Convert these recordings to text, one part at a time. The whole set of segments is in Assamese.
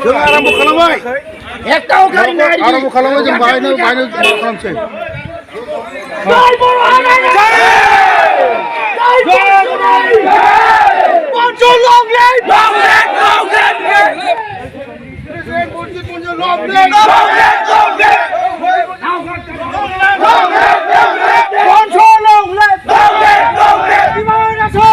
Jangan arambo kalamai. Ektaও গাড়ি নাই। আরম্ভ কালামে যে বাইরে কালামছে। জয় বড় আনাই। জয় বড় লং life. Long life long life. President বঞ্চিত লং life. Long life long life. বঞ্চো long life. Long life long life. বিমান আসো।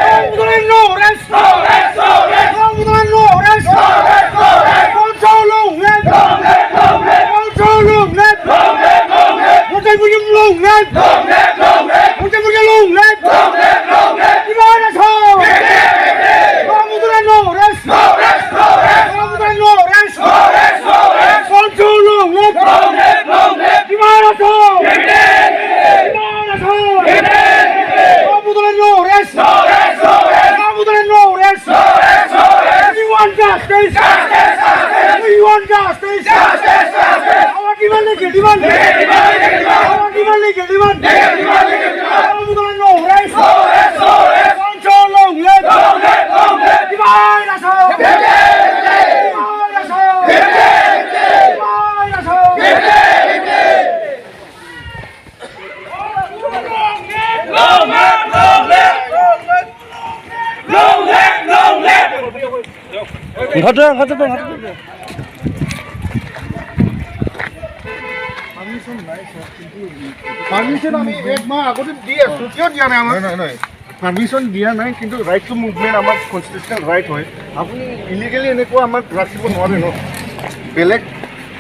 বঞ্চো no rest. No rest no rest. বঞ্চো no rest. No rest no rest. বঞ্চো long life. Long life long life. বঞ্চো long life. Long life long life. বঞ্চো বুঝিম লং life. Long life long life. বঞ্চো বুঝিম লং life. Long life long life. বিমান আসো। বঞ্চো no rest. No rest no rest. বঞ্চো no rest. No rest no rest. বঞ্চো long life. Long life long life. বিমান আসো। বিমান আসো। বঞ্চো no rest. No rest no rest. বঞ্চো no rest. No rest no rest. We want justice. Justice justice. We want justice. Justice justice. Our demand is demand. Our demand is demand. Bonsua no rest. No rest no rest. Bonsua long live. Long live long live. Divide us all. Divide us all. Divide us all. Long live long live. Long live long live. ঘাটে পারমিশন আমি এক মাহ আগতে দি আছো কিয় দিয়া নাই আমার নাই পারমিশন দিয়া নাই কিন্তু রাইট টু মুভমেন্ট আমার কনস্টিটিউশনাল রাইট হয় আপনি ইলিগালি এনেকুৱা আমাক ৰাখিব নোৱাৰে ন বেলেগ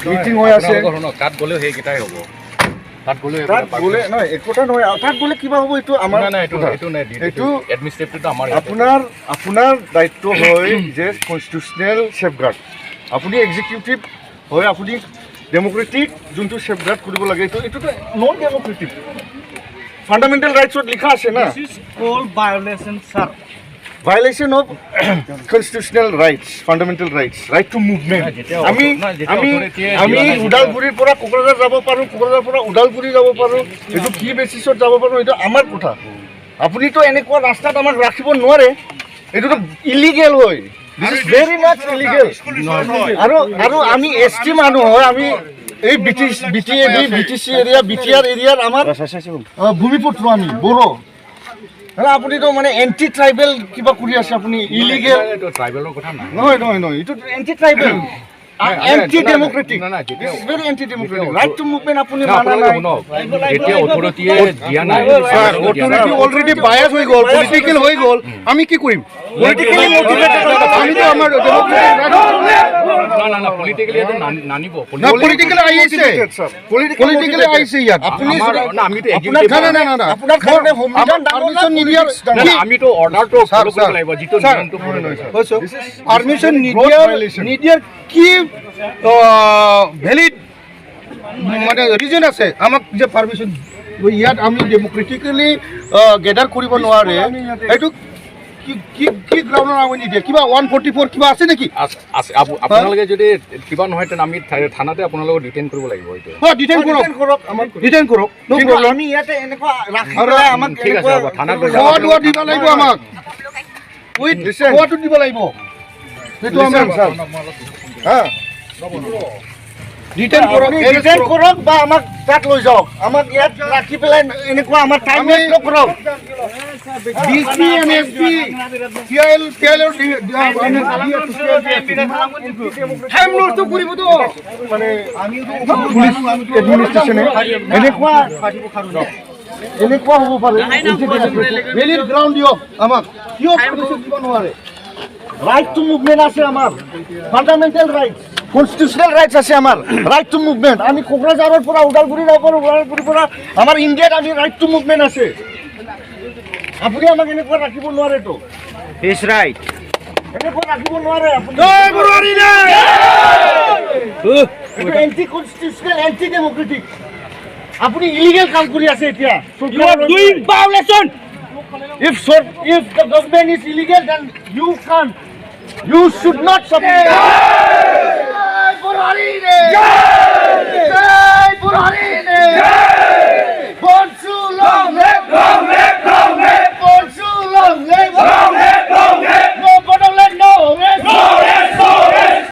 মিটিং হৈ আছে তাত গ'লেও সেইকেইটাই হ'ব তাত গ'লে নহয় একোটা নহয় তাত গ'লে কিবা হ'ব এইটো আমাৰ এইটো এডমিনিষ্ট্ৰেটিভটো আমাৰ আপোনাৰ দায়িত্ব হয় যে কনষ্টিটিউচনেল সেফগাৰ্ড আপুনি এক্সিকিউটিভ হয় আপুনি ডেমক্ৰেটিক যোনটো সেফগাৰ্ড কৰিব লাগে এইটোতো নন ডেমক্ৰেটিক ফাণ্ডামেণ্টেল ৰাইটছত লিখা আছে না This is called violation, sir. Violation of constitutional rights, fundamental rights, right to movement. আমি উদালগুৰিৰ পৰা কোকৰাঝাৰ যাব পাৰোঁ কোকৰাঝাৰৰ পৰা উদালগুৰি যাব পাৰোঁ এইটো কি বেচিছত যাব পাৰোঁ এইটো আমাৰ কথা আপুনিতো এনেকুৱা ৰাস্তাত আমাক ৰাখিব নোৱাৰে এইটোতো ইলিগেল হয় this is very much illegal আৰু আমি এছ টি মানুহ হয় আমি এই বিটিচি এৰিয়া বিটিআৰ এৰিয়াৰ আমাৰ ভূমিপুত্ৰ আমি বড়ো আপুনিতো মানে এণ্টি ট্ৰাইবেল কিবা কৰি আছে আপুনি ইলিগেল ট্ৰাইবেলৰ কথা নাই নহয় এইটো anti tribal anti democratic very anti democratic right to movement আপুনি মানা নাই এতিয়া অথৰিটিয়ে দিয়া নাই অথৰিটি অলৰেডি বায়াস হৈ গ'ল পলিটিকেল হৈ গ'ল আমি কি কৰিম পলিটিকেলি মটিভেটেড আমিতো আমাৰ না পলিটিকেলি এটো নানিব পলিটিকেলি আইছে পলিটিকেলি আইছে ইয়াত আপুনি আমিতো না আপোনাৰ কাৰণে সংবিধান পাৰমিশন নিদিয়াৰ আমিতো অৰ্ডাৰটো ফলো কৰিব লাগিব যিটো নিয়মটো পাৰমিশন নিদিয়াৰ কি ভ্যালিড মানে ৰিজন আছে আমাক যে পাৰমিশন ইয়াত আমি ডেমোক্ৰেটিকেলি গেদাৰ কৰিব নোৱাৰে এইটো কি গ্ৰাউণ্ডৰ আমি নিদিয়ে কিবা 144 কিবা আছে নেকি আপোনালোকে যদি কিবা নহয় তেনে আমি থানাতে আপোনালোকক ডিটেইন কৰিব লাগিব এইটো ডিটেইন কৰক আমি ইয়াতে এনেকুৱা ৰাখিলে আমাক ঠিক আছে হ'ব থানাত লৈ খোৱা দোৱা দিব লাগিব আমাক উইথ খোৱাটো দিব লাগিব সেইটো আমাৰ হা ডিটেইন কৰক বা আমাক তাত লৈ যাওক আমাক ইয়াত ৰাখি পেলাই এনেকুৱা আমাৰ টাইম ৱেষ্ট কৰক ডিসি এমএসপি টিএল টাইম নষ্ট কৰিব তো মানে আমি পুলিশ এডমিনিষ্ট্ৰেচনে এনেকুৱা হ'ব পাৰে ভেলিড গ্ৰাউণ্ড দিয়ক আমাক কিয় পাৰমিশন দিব নোৱাৰে ৰাইট টু মুভমেন্ট আছে আমাৰ ফান্ডামেন্টাল ৰাইট কনস্টিটিউশনাল ৰাইটস আছে আমাৰ ৰাইট টু মুভমেন্ট আমি কোকৰাঝাৰেৰ পৰা উদালগুৰি যাব পাৰোঁ উদালগুৰিৰ পৰা আমাৰ ইণ্ডিয়াত আমি ৰাইট টু মুভমেন্ট আছে আপুনি আমাক এনেকুৱা ৰাখিব নোৱাৰে তো His right. এনেকুৱা ৰাখিব নোৱাৰে আপুনি জয় বুঢ়াৰী জয় এইটো এন্টি কনস্টিটিউশনাল এন্টি ডেমক্ৰেটিক আপুনি ইলিগেল কাম কৰি আছে এতিয়া You are doing violation. If the government is illegal, then you should not support. Jai Burhani! Jai Burhani!